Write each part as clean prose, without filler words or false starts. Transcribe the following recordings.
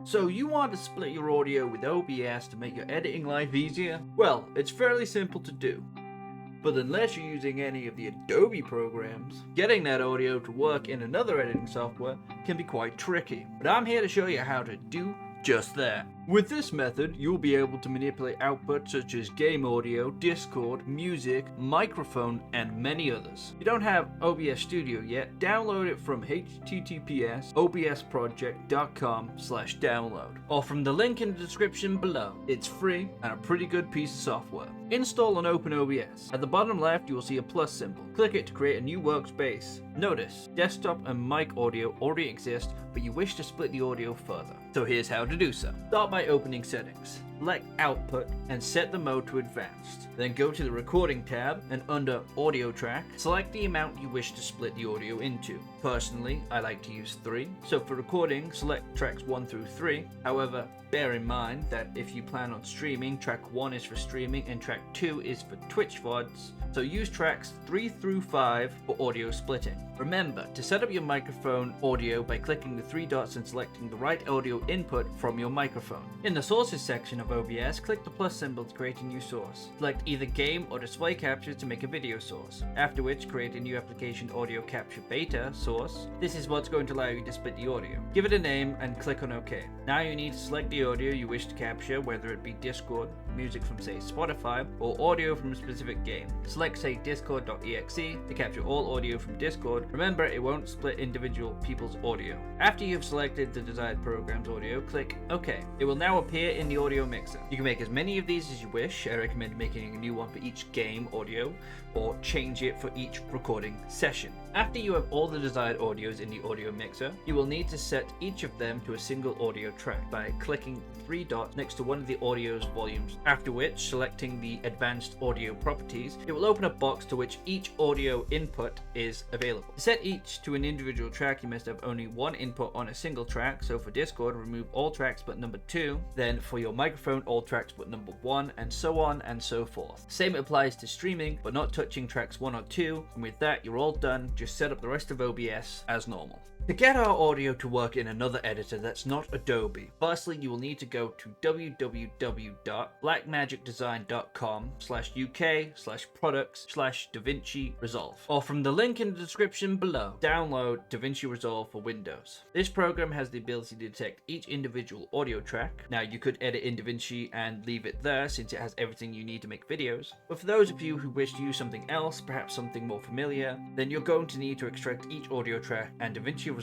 So you want to split your audio with OBS to make your editing life easier? Well, it's fairly simple to do. But unless you're using any of the Adobe programs, getting that audio to work in another editing software can be quite tricky. But I'm here to show you how to do just that. With this method, you'll be able to manipulate output such as game audio, Discord, music, microphone, and many others. If you don't have OBS Studio yet, download it from https:/obsproject.com/download or from the link in the description below. It's free and a pretty good piece of software. Install and open OBS. At the bottom left, you will see a plus symbol. Click it to create a new workspace. Notice, desktop and mic audio already exist, but you wish to split the audio further. So here's how to do so. Start by opening settings. Select output and set the mode to advanced. Then go to the recording tab and under audio track, select the amount you wish to split the audio into. Personally, I like to use 3. So for recording, select tracks 1 through 3. However, bear in mind that if you plan on streaming, track 1 is for streaming and track 2 is for Twitch VODs. So use tracks 3 through 5 for audio splitting. Remember to set up your microphone audio by clicking the 3 dots and selecting the right audio input from your microphone. In the sources section of OBS, click the plus symbol to create a new source. Select either game or display capture to make a video source. After which, create a new application audio capture beta source. This is what's going to allow you to split the audio. Give it a name and click on OK. Now you need to select the audio you wish to capture, whether it be Discord, music from say Spotify, or audio from a specific game. Select say discord.exe to capture all audio from Discord. Remember, it won't split individual people's audio. After you've selected the desired program's audio, click OK. It will now appear in the audio mixer. You can make as many of these as you wish. I recommend making a new one for each game audio, or change it for each recording session. After you have all the desired audios in the audio mixer, you will need to set each of them to a single audio track by clicking 3 dots next to one of the audio's volumes. After which, selecting the advanced audio properties, it will open a box to which each audio input is available. To set each to an individual track, you must have only one input on a single track. So for Discord, remove all tracks but number 2. Then for your microphone, all tracks but number 1, and so on and so forth. Same applies to streaming, but not touching tracks 1 or 2. And with that, you're all done. Just set up the rest of OBS as normal. To get our audio to work in another editor that's not Adobe, firstly you will need to go to www.blackmagicdesign.com/uk/products/davinciresolve, or from the link in the description below, download davinciresolve for Windows. This program has the ability to detect each individual audio track. Now you could edit in DaVinci and leave it there since it has everything you need to make videos, but for those of you who wish to use something else, perhaps something more familiar, then you're going to need to extract each audio track, and DaVinciresolve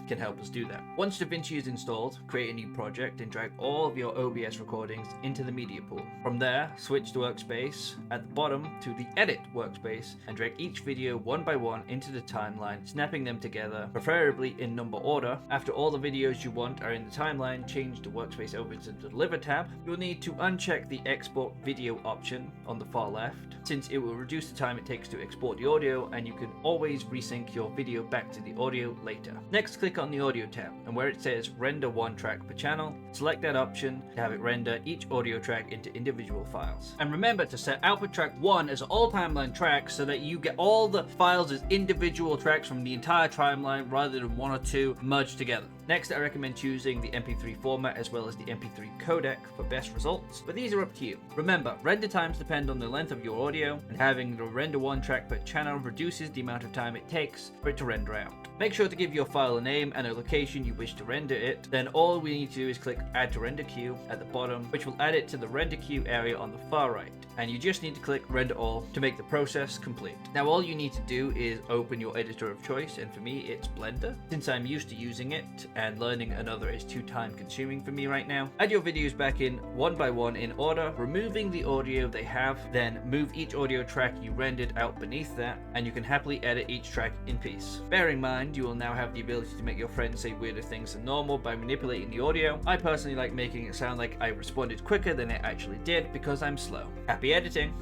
can help us do that. Once DaVinci is installed, create a new project and drag all of your OBS recordings into the media pool. From there, switch to workspace at the bottom to the edit workspace and drag each video one by one into the timeline, snapping them together, preferably in number order. After all the videos you want are in the timeline, change the workspace over to the deliver tab. You'll need to uncheck the export video option on the far left, since it will reduce the time it takes to export the audio, and you can always resync your video back to the audio later. Next, click on the audio tab, and where it says render 1 track per channel, select that option to have it render each audio track into individual files. And remember to set output track 1 as all timeline tracks so that you get all the files as individual tracks from the entire timeline rather than 1 or 2 merged together. Next, I recommend choosing the MP3 format as well as the MP3 codec for best results, but these are up to you. Remember, render times depend on the length of your audio, and having the render 1 track per channel reduces the amount of time it takes for it to render out. Make sure to give your file a name and a location you wish to render it. Then all we need to do is click add to render queue at the bottom, which will add it to the render queue area on the far right. And you just need to click render all to make the process complete. Now all you need to do is open your editor of choice, and for me it's Blender, since I'm used to using it and learning another is too time consuming for me right now. Add your videos back in one by one in order, removing the audio they have, then move each audio track you rendered out beneath that, and you can happily edit each track in peace. Bear in mind, you will now have the ability to make your friends say weirder things than normal by manipulating the audio. I personally like making it sound like I responded quicker than it actually did because I'm slow. Happy editing!